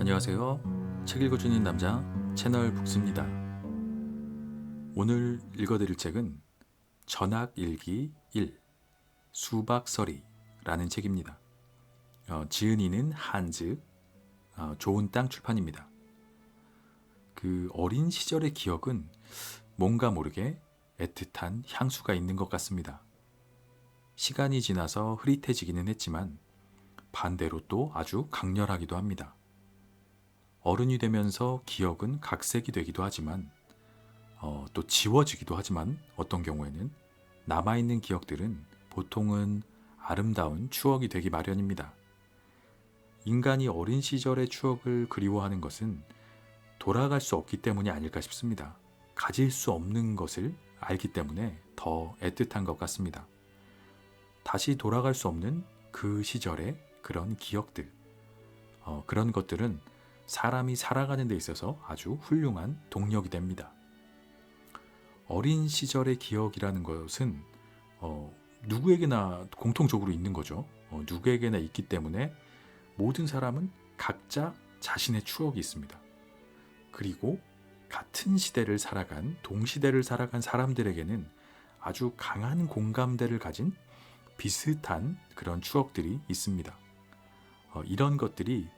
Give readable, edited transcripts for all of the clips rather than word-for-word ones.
안녕하세요. 책 읽어주는 남자 채널 북스입니다. 오늘 읽어드릴 책은 전학일기 1 수박서리라는 책입니다. 지은이는 한즈, 좋은 땅 출판입니다. 그 어린 시절의 기억은 뭔가 모르게 애틋한 향수가 있는 것 같습니다. 시간이 지나서 흐릿해지기는 했지만 반대로 또 아주 강렬하기도 합니다. 어른이 되면서 기억은 각색이 되기도 하지만 또 지워지기도 하지만 어떤 경우에는 남아있는 기억들은 보통은 아름다운 추억이 되기 마련입니다. 인간이 어린 시절의 추억을 그리워하는 것은 돌아갈 수 없기 때문이 아닐까 싶습니다. 가질 수 없는 것을 알기 때문에 더 애틋한 것 같습니다. 다시 돌아갈 수 없는 그 시절의 그런 기억들, 그런 것들은 사람이 살아가는 데 있어서 아주 훌륭한 동력이 됩니다. 어린 시절의 기억이라는 것은 누구에게나 공통적으로 있는 거죠. 누구에게나 있기 때문에 모든 사람은 각자 자신의 추억이 있습니다. 그리고 같은 시대를 살아간, 동시대를 살아간 사람들에게는 아주 강한 공감대를 가진 비슷한 그런 추억들이 있습니다. 이런 것들이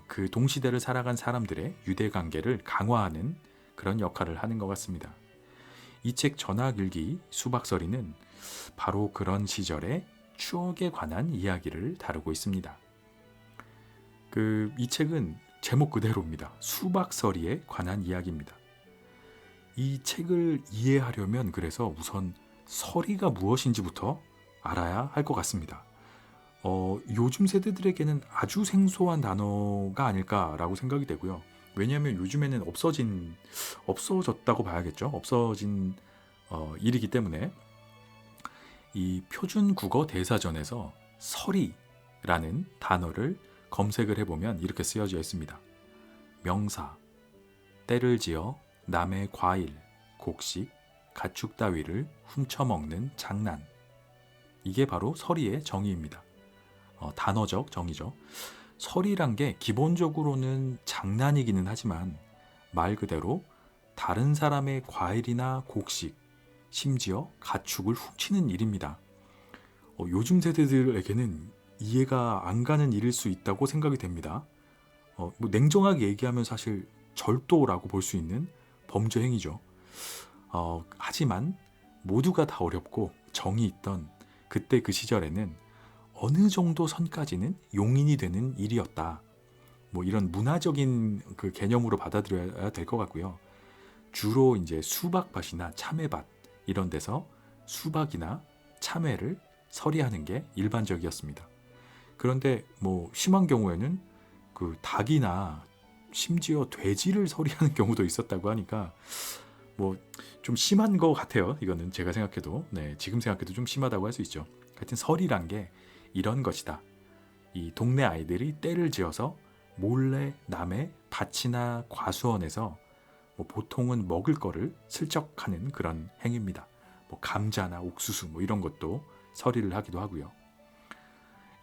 그 동시대를 살아간 사람들의 유대관계를 강화하는 그런 역할을 하는 것 같습니다. 이 책 전학일기 수박서리는 바로 그런 시절의 추억에 관한 이야기를 다루고 있습니다. 이 책은 제목 그대로입니다. 수박서리에 관한 이야기입니다. 이 책을 이해하려면 그래서 우선 서리가 무엇인지부터 알아야 할 것 같습니다. 요즘 세대들에게는 아주 생소한 단어가 아닐까라고 생각이 되고요. 왜냐하면 요즘에는 없어졌다고 봐야겠죠. 없어진 일이기 때문에 이 표준 국어 대사전에서 서리라는 단어를 검색을 해보면 이렇게 쓰여져 있습니다. 명사, 때를 지어 남의 과일, 곡식, 가축 따위를 훔쳐먹는 장난. 이게 바로 서리의 정의입니다. 단어적 정의죠. 서리란 게 기본적으로는 장난이기는 하지만 말 그대로 다른 사람의 과일이나 곡식, 심지어 가축을 훔치는 일입니다. 요즘 세대들에게는 이해가 안 가는 일일 수 있다고 생각이 됩니다. 냉정하게 얘기하면 사실 절도라고 볼 수 있는 범죄 행위죠. 하지만 모두가 다 어렵고 정이 있던 그때 그 시절에는 어느 정도 선까지는 용인이 되는 일이었다. 이런 문화적인 그 개념으로 받아들여야 될 것 같고요. 주로 이제 수박밭이나 참외밭 이런 데서 수박이나 참외를 서리하는 게 일반적이었습니다. 그런데 심한 경우에는 그 닭이나 심지어 돼지를 서리하는 경우도 있었다고 하니까 좀 심한 것 같아요. 이거는 제가 생각해도 지금 생각해도 좀 심하다고 할 수 있죠. 하여튼 서리란 게 이런 것이다. 이 동네 아이들이 때를 지어서 몰래 남의 밭이나 과수원에서 보통은 먹을 거를 슬쩍 하는 그런 행위입니다. 감자나 옥수수 이런 것도 서리를 하기도 하고요.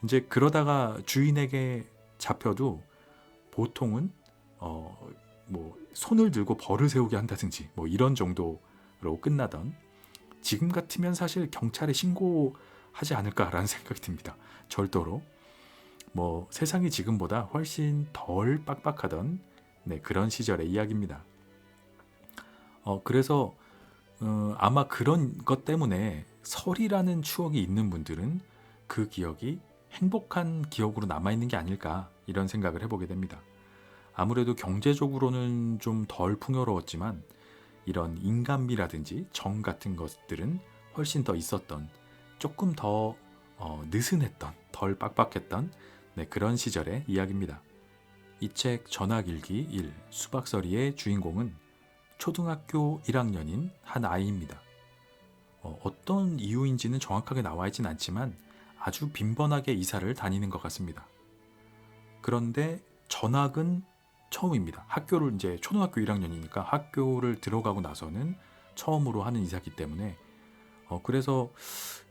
이제 그러다가 주인에게 잡혀도 보통은 손을 들고 벌을 세우게 한다든지 이런 정도로 끝나던, 지금 같으면 사실 경찰에 신고하지 않을까라는 생각이 듭니다. 절도로. 세상이 지금보다 훨씬 덜 빡빡하던 그런 시절의 이야기입니다. 그래서 아마 그런 것 때문에 설이라는 추억이 있는 분들은 그 기억이 행복한 기억으로 남아있는 게 아닐까, 이런 생각을 해보게 됩니다. 아무래도 경제적으로는 좀 덜 풍요로웠지만 이런 인간미라든지 정 같은 것들은 훨씬 더 있었던, 조금 더 느슨했던, 덜 빡빡했던 그런 시절의 이야기입니다. 이 책 전학일기 1 수박서리의 주인공은 초등학교 1학년인 한 아이입니다. 어떤 이유인지는 정확하게 나와 있진 않지만 아주 빈번하게 이사를 다니는 것 같습니다. 그런데 전학은 처음입니다. 학교를 이제 초등학교 1학년이니까 학교를 들어가고 나서는 처음으로 하는 이사기 때문에 그래서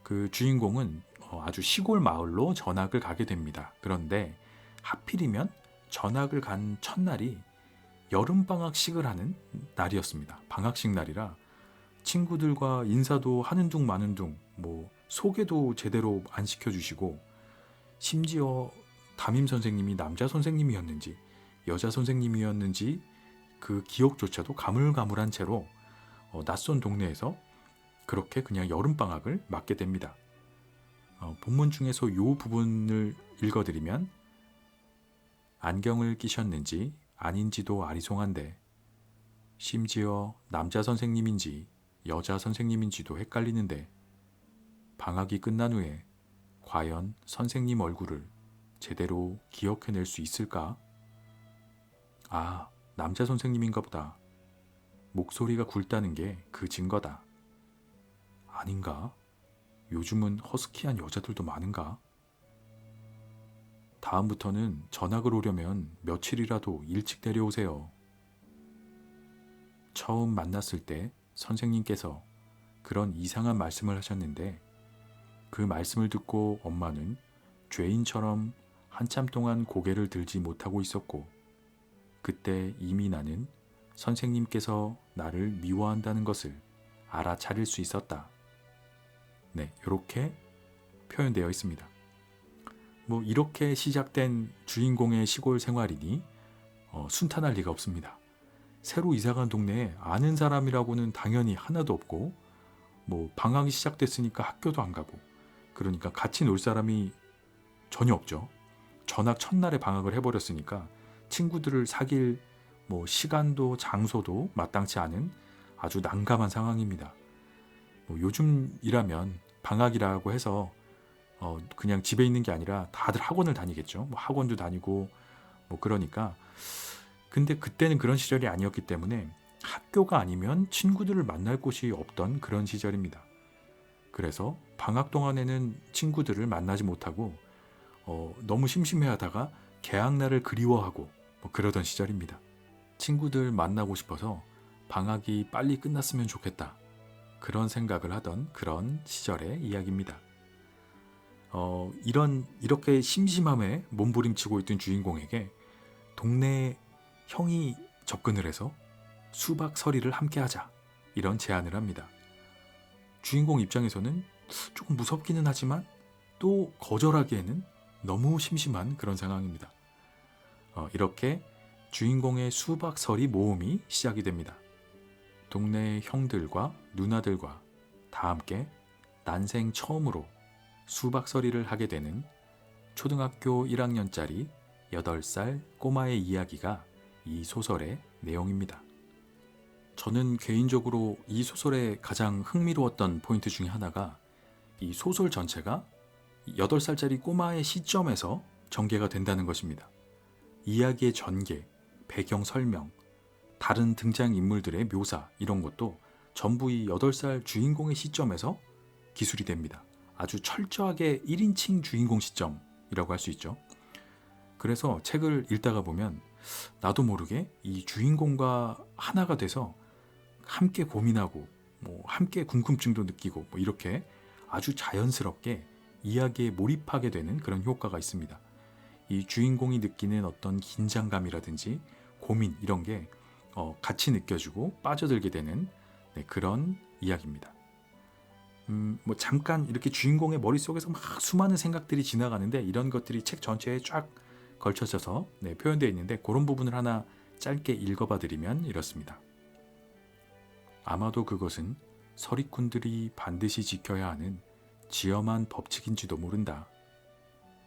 그 주인공은 아주 시골 마을로 전학을 가게 됩니다. 그런데 하필이면 전학을 간 첫날이 여름방학식을 하는 날이었습니다. 방학식 날이라 친구들과 인사도 하는 둥 마는 둥, 소개도 제대로 안 시켜주시고, 심지어 담임 선생님이 남자 선생님이었는지 여자 선생님이었는지 그 기억조차도 가물가물한 채로 낯선 동네에서 그렇게 그냥 여름방학을 맞게 됩니다. 본문 중에서 요 부분을 읽어드리면, 안경을 끼셨는지 아닌지도 아리송한데 심지어 남자 선생님인지 여자 선생님인지도 헷갈리는데 방학이 끝난 후에 과연 선생님 얼굴을 제대로 기억해낼 수 있을까? 아, 남자 선생님인가 보다. 목소리가 굵다는 게 그 증거다. 아닌가? 요즘은 허스키한 여자들도 많은가? 다음부터는 전학을 오려면 며칠이라도 일찍 내려오세요. 처음 만났을 때 선생님께서 그런 이상한 말씀을 하셨는데, 그 말씀을 듣고 엄마는 죄인처럼 한참 동안 고개를 들지 못하고 있었고, 그때 이미 나는 선생님께서 나를 미워한다는 것을 알아차릴 수 있었다. 네, 이렇게 표현되어 있습니다. 이렇게 시작된 주인공의 시골 생활이니 순탄할 리가 없습니다. 새로 이사간 동네에 아는 사람이라고는 당연히 하나도 없고, 방학이 시작됐으니까 학교도 안 가고, 그러니까 같이 놀 사람이 전혀 없죠. 전학 첫날에 방학을 해버렸으니까 친구들을 사귈 시간도 장소도 마땅치 않은 아주 난감한 상황입니다. 요즘이라면 방학이라고 해서 그냥 집에 있는 게 아니라 다들 학원을 다니겠죠. 학원도 다니고 그러니까. 근데 그때는 그런 시절이 아니었기 때문에 학교가 아니면 친구들을 만날 곳이 없던 그런 시절입니다. 그래서 방학 동안에는 친구들을 만나지 못하고 너무 심심해하다가 개학날을 그리워하고 그러던 시절입니다. 친구들 만나고 싶어서 방학이 빨리 끝났으면 좋겠다, 그런 생각을 하던 그런 시절의 이야기입니다. 이렇게 심심함에 몸부림치고 있던 주인공에게 동네 형이 접근을 해서 수박 서리를 함께 하자, 이런 제안을 합니다. 주인공 입장에서는 조금 무섭기는 하지만 또 거절하기에는 너무 심심한 그런 상황입니다. 이렇게 주인공의 수박 서리 모험이 시작이 됩니다. 동네 형들과 누나들과 다 함께 난생 처음으로 수박서리를 하게 되는 초등학교 1학년짜리 8살 꼬마의 이야기가 이 소설의 내용입니다. 저는 개인적으로 이 소설의 가장 흥미로웠던 포인트 중에 하나가, 이 소설 전체가 8살짜리 꼬마의 시점에서 전개가 된다는 것입니다. 이야기의 전개, 배경 설명, 다른 등장인물들의 묘사, 이런 것도 전부 이 8살 주인공의 시점에서 기술이 됩니다. 아주 철저하게 1인칭 주인공 시점이라고 할 수 있죠. 그래서 책을 읽다가 보면 나도 모르게 이 주인공과 하나가 돼서 함께 고민하고 함께 궁금증도 느끼고 이렇게 아주 자연스럽게 이야기에 몰입하게 되는 그런 효과가 있습니다. 이 주인공이 느끼는 어떤 긴장감이라든지 고민, 이런 게 같이 느껴지고 빠져들게 되는 그런 이야기입니다. 잠깐 이렇게 주인공의 머릿속에서 막 수많은 생각들이 지나가는데, 이런 것들이 책 전체에 쫙 걸쳐져서 표현되어 있는데, 그런 부분을 하나 짧게 읽어봐 드리면 이렇습니다. 아마도 그것은 서리꾼들이 반드시 지켜야 하는 지엄한 법칙인지도 모른다.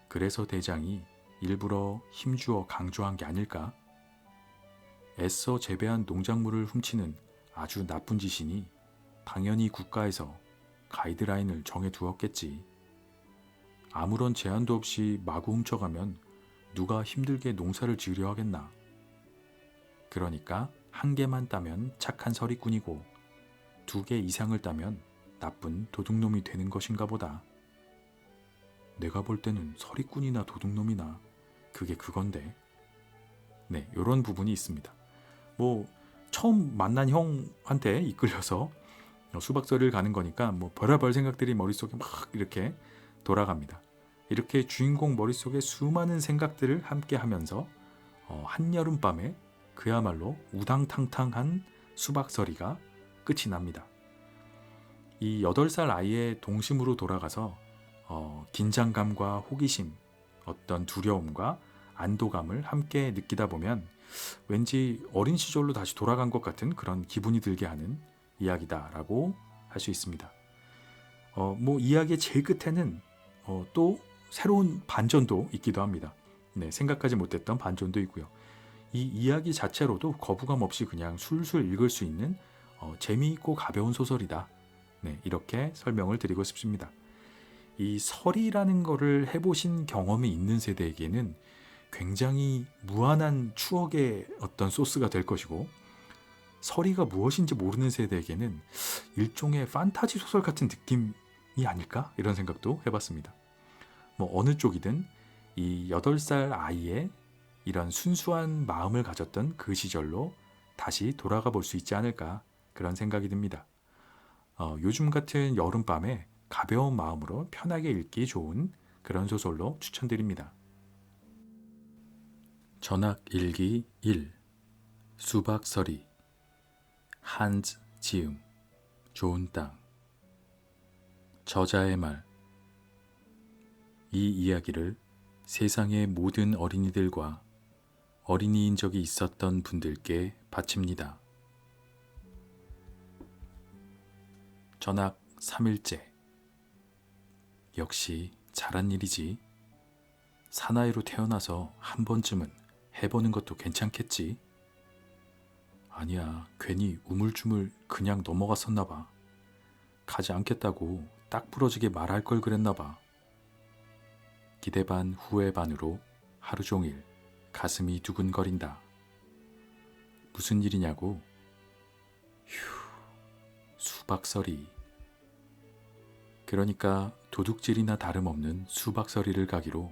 그래서 대장이 일부러 힘주어 강조한 게 아닐까? 애써 재배한 농작물을 훔치는 아주 나쁜 짓이니 당연히 국가에서 가이드라인을 정해두었겠지. 아무런 제한도 없이 마구 훔쳐가면 누가 힘들게 농사를 지으려 하겠나. 그러니까 1개만 따면 착한 서리꾼이고 2개 이상을 따면 나쁜 도둑놈이 되는 것인가 보다. 내가 볼 때는 서리꾼이나 도둑놈이나 그게 그건데. 네, 이런 부분이 있습니다. 처음 만난 형한테 이끌려서 수박서리를 가는 거니까 별의별 생각들이 머릿속에 막 이렇게 돌아갑니다. 이렇게 주인공 머릿속에 수많은 생각들을 함께 하면서 한여름밤에 그야말로 우당탕탕한 수박서리가 끝이 납니다. 이 8살 아이의 동심으로 돌아가서 긴장감과 호기심, 어떤 두려움과 안도감을 함께 느끼다 보면 왠지 어린 시절로 다시 돌아간 것 같은 그런 기분이 들게 하는 이야기다라고 할 수 있습니다. 이야기의 제일 끝에는 또 새로운 반전도 있기도 합니다. 네, 생각하지 못했던 반전도 있고요. 이 이야기 자체로도 거부감 없이 그냥 술술 읽을 수 있는 재미있고 가벼운 소설이다. 네, 이렇게 설명을 드리고 싶습니다. 이 설이라는 거를 해보신 경험이 있는 세대에게는 굉장히 무한한 추억의 어떤 소스가 될 것이고, 설이가 무엇인지 모르는 세대에게는 일종의 판타지 소설 같은 느낌이 아닐까? 이런 생각도 해봤습니다. 어느 쪽이든 이 8살 아이의 이런 순수한 마음을 가졌던 그 시절로 다시 돌아가 볼 수 있지 않을까, 그런 생각이 듭니다. 요즘 같은 여름밤에 가벼운 마음으로 편하게 읽기 좋은 그런 소설로 추천드립니다. 전학일기 1 수박서리 한즈 지음 좋은 땅. 저자의 말. 이 이야기를 세상의 모든 어린이들과 어린이인 적이 있었던 분들께 바칩니다. 전학 3일째. 역시 잘한 일이지. 사나이로 태어나서 한 번쯤은 해보는 것도 괜찮겠지. 아니야, 괜히 우물쭈물 그냥 넘어갔었나봐. 가지 않겠다고 딱 부러지게 말할 걸 그랬나봐. 기대 반 후회 반으로 하루 종일 가슴이 두근거린다. 무슨 일이냐고? 휴, 수박서리. 그러니까 도둑질이나 다름없는 수박서리를 가기로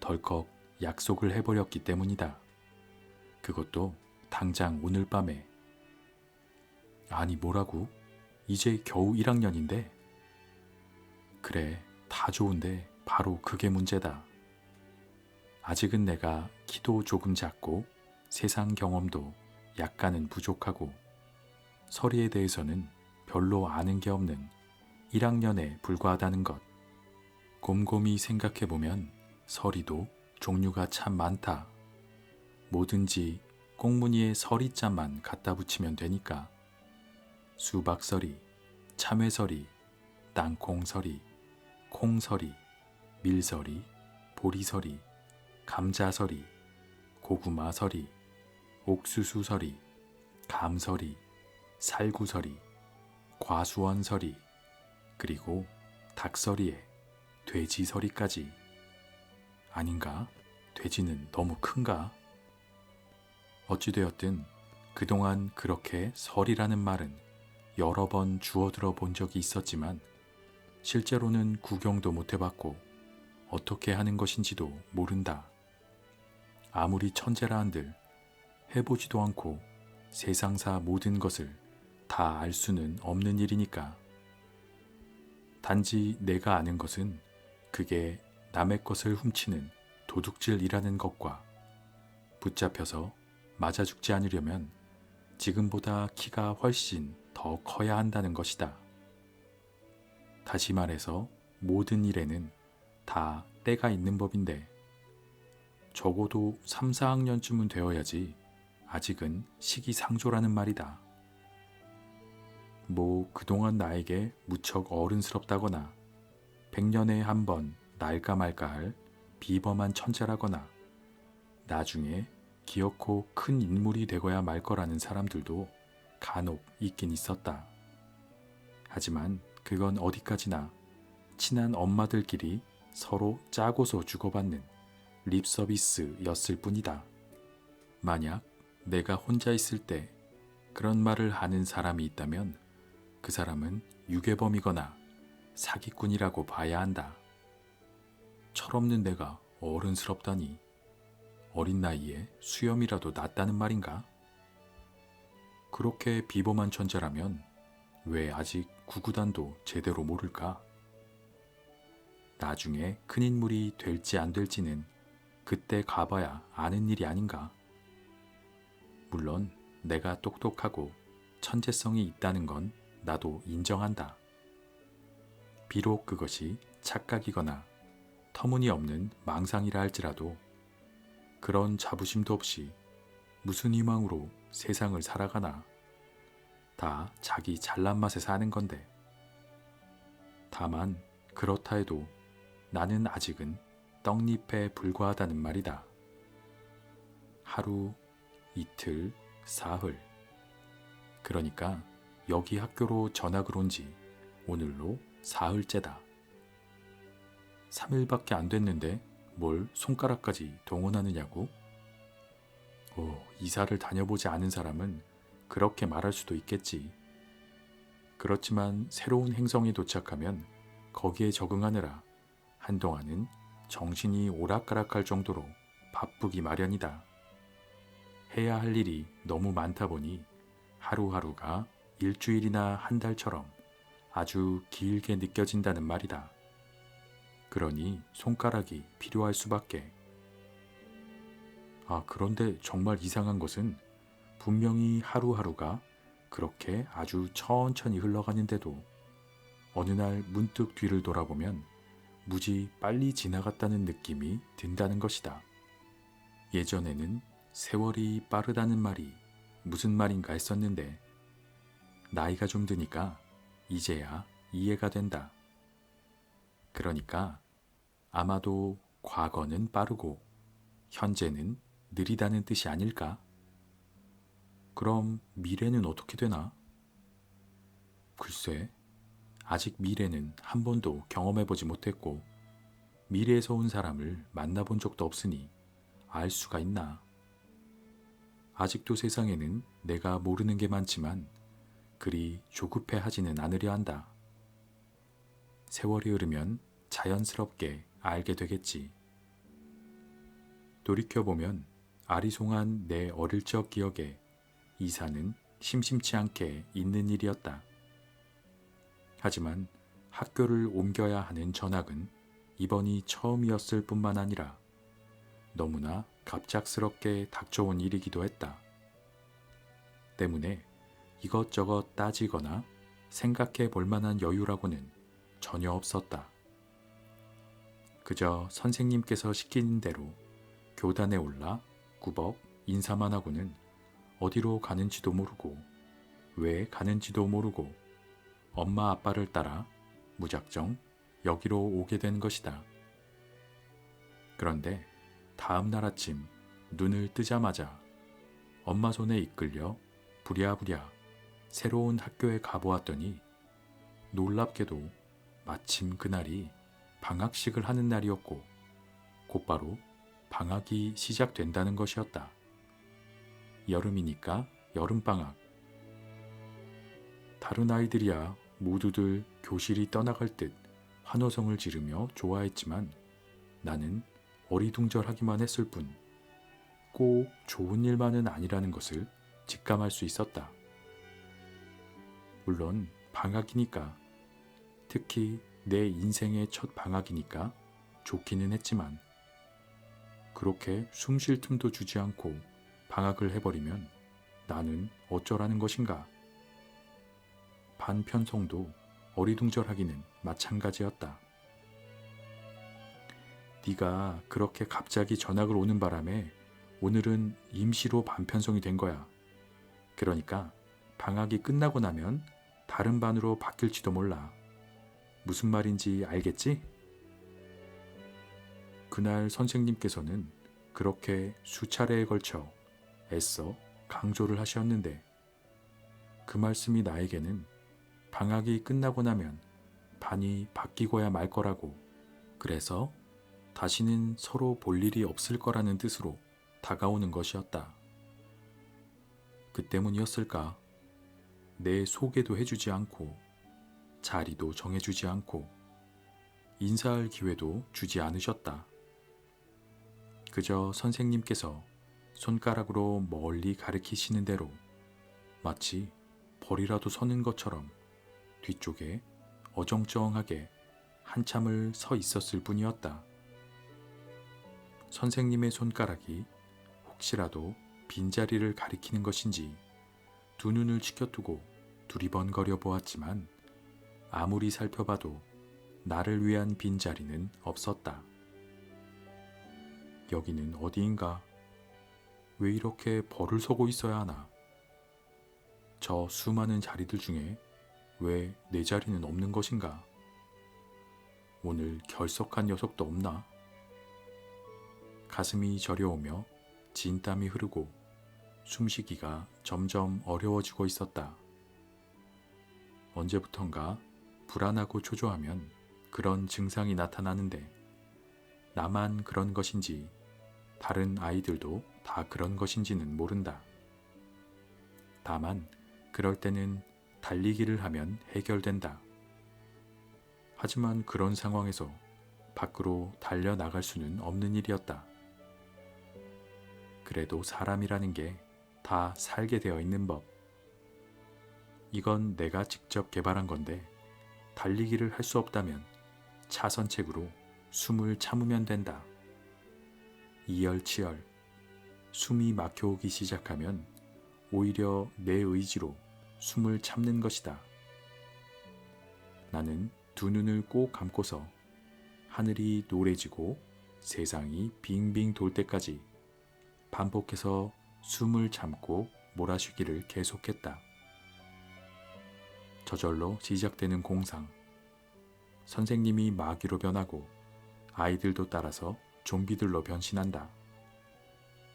덜컥 약속을 해버렸기 때문이다. 그것도 당장 오늘 밤에. 아니 뭐라고? 이제 겨우 1학년인데? 그래, 다 좋은데 바로 그게 문제다. 아직은 내가 키도 조금 작고 세상 경험도 약간은 부족하고 서리에 대해서는 별로 아는 게 없는 1학년에 불과하다는 것. 곰곰이 생각해보면 서리도 종류가 참 많다. 뭐든지 꽁무니에 서리자만 갖다 붙이면 되니까. 수박서리, 참외서리, 땅콩서리, 콩서리, 밀서리, 보리서리, 감자서리, 고구마서리, 옥수수서리, 감서리, 살구서리, 과수원서리, 그리고 닭서리에 돼지서리까지. 아닌가? 돼지는 너무 큰가? 어찌되었든 그동안 그렇게 설이라는 말은 여러 번 주워들어 본 적이 있었지만 실제로는 구경도 못 해봤고 어떻게 하는 것인지도 모른다. 아무리 천재라 한들 해보지도 않고 세상사 모든 것을 다 알 수는 없는 일이니까. 단지 내가 아는 것은 그게 남의 것을 훔치는 도둑질이라는 것과 붙잡혀서 맞아 죽지 않으려면 지금보다 키가 훨씬 더 커야 한다는 것이다. 다시 말해서 모든 일에는 다 때가 있는 법인데 적어도 3, 4학년쯤은 되어야지 아직은 시기상조라는 말이다. 그동안 나에게 무척 어른스럽다거나 100년에 한 번 날까 말까 할 비범한 천재라거나 나중에 기어코 큰 인물이 되고야 말 거라는 사람들도 간혹 있긴 있었다. 하지만 그건 어디까지나 친한 엄마들끼리 서로 짜고서 주고받는 립서비스였을 뿐이다. 만약 내가 혼자 있을 때 그런 말을 하는 사람이 있다면 그 사람은 유괴범이거나 사기꾼이라고 봐야 한다. 철없는 내가 어른스럽다니. 어린 나이에 수염이라도 났다는 말인가? 그렇게 비범한 천재라면 왜 아직 구구단도 제대로 모를까? 나중에 큰 인물이 될지 안 될지는 그때 가봐야 아는 일이 아닌가? 물론 내가 똑똑하고 천재성이 있다는 건 나도 인정한다. 비록 그것이 착각이거나 터무니없는 망상이라 할지라도 그런 자부심도 없이 무슨 희망으로 세상을 살아가나. 다 자기 잘난 맛에 사는 건데. 다만 그렇다 해도 나는 아직은 떡잎에 불과하다는 말이다. 하루, 이틀, 사흘. 그러니까 여기 학교로 전학을 온 지 오늘로 사흘째다. 3일밖에 안 됐는데 뭘 손가락까지 동원하느냐고? 이사를 다녀보지 않은 사람은 그렇게 말할 수도 있겠지. 그렇지만 새로운 행성에 도착하면 거기에 적응하느라 한동안은 정신이 오락가락할 정도로 바쁘기 마련이다. 해야 할 일이 너무 많다 보니 하루하루가 일주일이나 한 달처럼 아주 길게 느껴진다는 말이다. 그러니 손가락이 필요할 수밖에. 그런데 정말 이상한 것은 분명히 하루하루가 그렇게 아주 천천히 흘러가는데도 어느 날 문득 뒤를 돌아보면 무지 빨리 지나갔다는 느낌이 든다는 것이다. 예전에는 세월이 빠르다는 말이 무슨 말인가 했었는데 나이가 좀 드니까 이제야 이해가 된다. 그러니까 아마도 과거는 빠르고 현재는 느리다는 뜻이 아닐까? 그럼 미래는 어떻게 되나? 글쎄, 아직 미래는 한 번도 경험해보지 못했고 미래에서 온 사람을 만나본 적도 없으니 알 수가 있나? 아직도 세상에는 내가 모르는 게 많지만 그리 조급해 하지는 않으려 한다. 세월이 흐르면 자연스럽게 알게 되겠지. 돌이켜보면 아리송한 내 어릴 적 기억에 이사는 심심치 않게 있는 일이었다. 하지만 학교를 옮겨야 하는 전학은 이번이 처음이었을 뿐만 아니라 너무나 갑작스럽게 닥쳐온 일이기도 했다. 때문에 이것저것 따지거나 생각해 볼 만한 여유라고는 전혀 없었다. 그저 선생님께서 시키는 대로 교단에 올라 꾸벅 인사만 하고는 어디로 가는지도 모르고 왜 가는지도 모르고 엄마 아빠를 따라 무작정 여기로 오게 된 것이다. 그런데 다음 날 아침 눈을 뜨자마자 엄마 손에 이끌려 부랴부랴 새로운 학교에 가보았더니 놀랍게도 마침 그날이 방학식을 하는 날이었고 곧바로 방학이 시작된다는 것이었다. 여름이니까 여름방학. 다른 아이들이야 모두들 교실이 떠나갈 듯 환호성을 지르며 좋아했지만 나는 어리둥절하기만 했을 뿐 꼭 좋은 일만은 아니라는 것을 직감할 수 있었다. 물론 방학이니까, 특히 내 인생의 첫 방학이니까 좋기는 했지만 그렇게 숨 쉴 틈도 주지 않고 방학을 해버리면 나는 어쩌라는 것인가. 반편성도 어리둥절하기는 마찬가지였다. 네가 그렇게 갑자기 전학을 오는 바람에 오늘은 임시로 반편성이 된 거야. 그러니까 방학이 끝나고 나면 다른 반으로 바뀔지도 몰라. 무슨 말인지 알겠지? 그날 선생님께서는 그렇게 수차례에 걸쳐 애써 강조를 하셨는데 그 말씀이 나에게는 방학이 끝나고 나면 반이 바뀌고야 말 거라고, 그래서 다시는 서로 볼 일이 없을 거라는 뜻으로 다가오는 것이었다. 그 때문이었을까? 내 소개도 해주지 않고 자리도 정해주지 않고 인사할 기회도 주지 않으셨다. 그저 선생님께서 손가락으로 멀리 가리키시는 대로 마치 벌이라도 서는 것처럼 뒤쪽에 어정쩡하게 한참을 서 있었을 뿐이었다. 선생님의 손가락이 혹시라도 빈자리를 가리키는 것인지 두 눈을 치켜뜨고 두리번거려 보았지만 아무리 살펴봐도 나를 위한 빈자리는 없었다. 여기는 어디인가? 왜 이렇게 벌을 서고 있어야 하나? 저 수많은 자리들 중에 왜 내 자리는 없는 것인가? 오늘 결석한 녀석도 없나? 가슴이 저려오며 진땀이 흐르고 숨쉬기가 점점 어려워지고 있었다. 언제부턴가 불안하고 초조하면 그런 증상이 나타나는데 나만 그런 것인지 다른 아이들도 다 그런 것인지는 모른다. 다만 그럴 때는 달리기를 하면 해결된다. 하지만 그런 상황에서 밖으로 달려나갈 수는 없는 일이었다. 그래도 사람이라는 게 다 살게 되어 있는 법. 이건 내가 직접 개발한 건데 달리기를 할 수 없다면 차선책으로 숨을 참으면 된다. 이열치열, 숨이 막혀오기 시작하면 오히려 내 의지로 숨을 참는 것이다. 나는 두 눈을 꼭 감고서 하늘이 노래지고 세상이 빙빙 돌 때까지 반복해서 숨을 참고 몰아쉬기를 계속했다. 저절로 시작되는 공상. 선생님이 마귀로 변하고 아이들도 따라서 좀비들로 변신한다.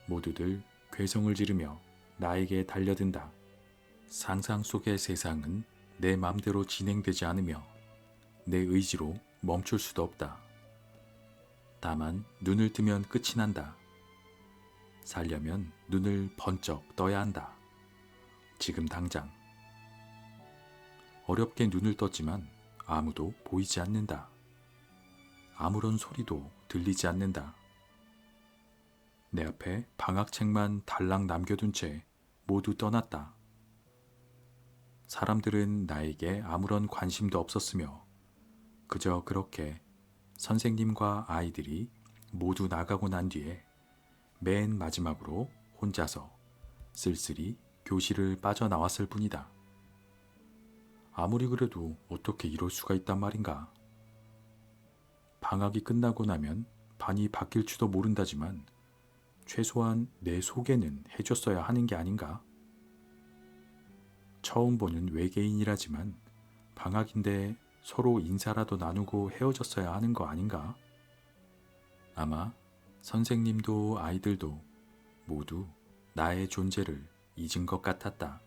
모두들 괴성을 지르며 나에게 달려든다. 상상 속의 세상은 내 맘대로 진행되지 않으며 내 의지로 멈출 수도 없다. 다만 눈을 뜨면 끝이 난다. 살려면 눈을 번쩍 떠야 한다. 지금 당장. 어렵게 눈을 떴지만 아무도 보이지 않는다. 아무런 소리도 들리지 않는다. 내 앞에 방학책만 달랑 남겨둔 채 모두 떠났다. 사람들은 나에게 아무런 관심도 없었으며 그저 그렇게 선생님과 아이들이 모두 나가고 난 뒤에 맨 마지막으로 혼자서 쓸쓸히 교실을 빠져나왔을 뿐이다. 아무리 그래도 어떻게 이럴 수가 있단 말인가. 방학이 끝나고 나면 반이 바뀔지도 모른다지만 최소한 내 소개는 해줬어야 하는 게 아닌가? 처음 보는 외계인이라지만 방학인데 서로 인사라도 나누고 헤어졌어야 하는 거 아닌가? 아마 선생님도 아이들도 모두 나의 존재를 잊은 것 같았다.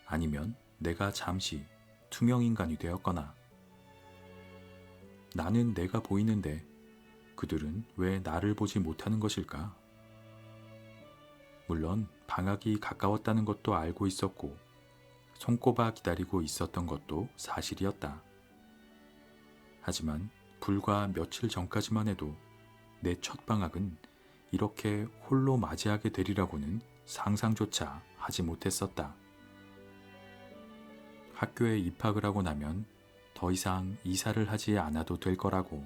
아니면 내가 잠시 투명인간이 되었거나 나는 내가 보이는데 그들은 왜 나를 보지 못하는 것일까? 물론 방학이 가까웠다는 것도 알고 있었고 손꼽아 기다리고 있었던 것도 사실이었다. 하지만 불과 며칠 전까지만 해도 내 첫 방학은 이렇게 홀로 맞이하게 되리라고는 상상조차 하지 못했었다. 학교에 입학을 하고 나면 더 이상 이사를 하지 않아도 될 거라고,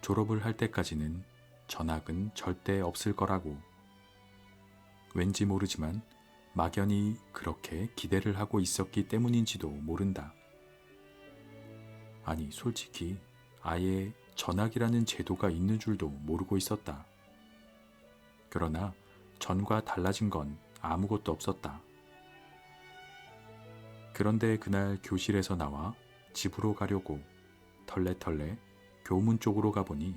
졸업을 할 때까지는 전학은 절대 없을 거라고, 왠지 모르지만 막연히 그렇게 기대를 하고 있었기 때문인지도 모른다. 아니, 솔직히 아예 전학이라는 제도가 있는 줄도 모르고 있었다. 그러나 전과 달라진 건 아무것도 없었다. 그런데 그날 교실에서 나와 집으로 가려고 털레털레 교문 쪽으로 가보니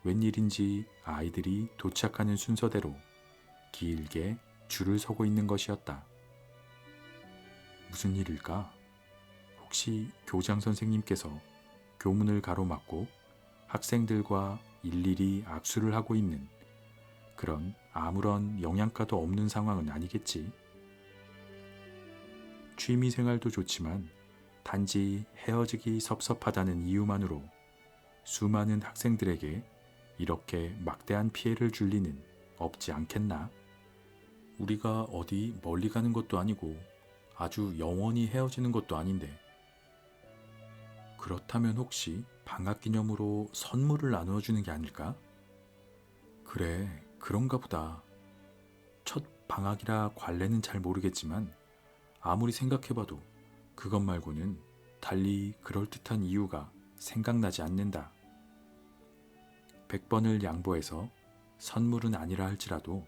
웬일인지 아이들이 도착하는 순서대로 길게 줄을 서고 있는 것이었다. 무슨 일일까? 혹시 교장 선생님께서 교문을 가로막고 학생들과 일일이 악수를 하고 있는 그런 아무런 영양가도 없는 상황은 아니겠지? 취미생활도 좋지만 단지 헤어지기 섭섭하다는 이유만으로 수많은 학생들에게 이렇게 막대한 피해를 줄 리는 없지 않겠나? 우리가 어디 멀리 가는 것도 아니고 아주 영원히 헤어지는 것도 아닌데, 그렇다면 혹시 방학 기념으로 선물을 나누어 주는 게 아닐까? 그래, 그런가 보다. 첫 방학이라 관례는 잘 모르겠지만 아무리 생각해봐도 그것 말고는 달리 그럴듯한 이유가 생각나지 않는다. 100번을 양보해서 선물은 아니라 할지라도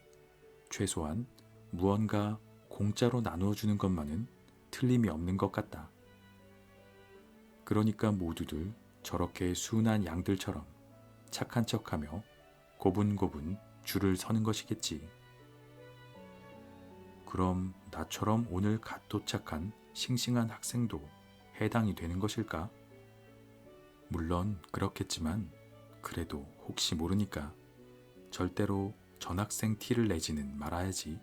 최소한 무언가 공짜로 나누어주는 것만은 틀림이 없는 것 같다. 그러니까 모두들 저렇게 순한 양들처럼 착한 척하며 고분고분 줄을 서는 것이겠지. 그럼 나처럼 오늘 갓 도착한 싱싱한 학생도 해당이 되는 것일까? 물론 그렇겠지만 그래도 혹시 모르니까 절대로 전학생 티를 내지는 말아야지.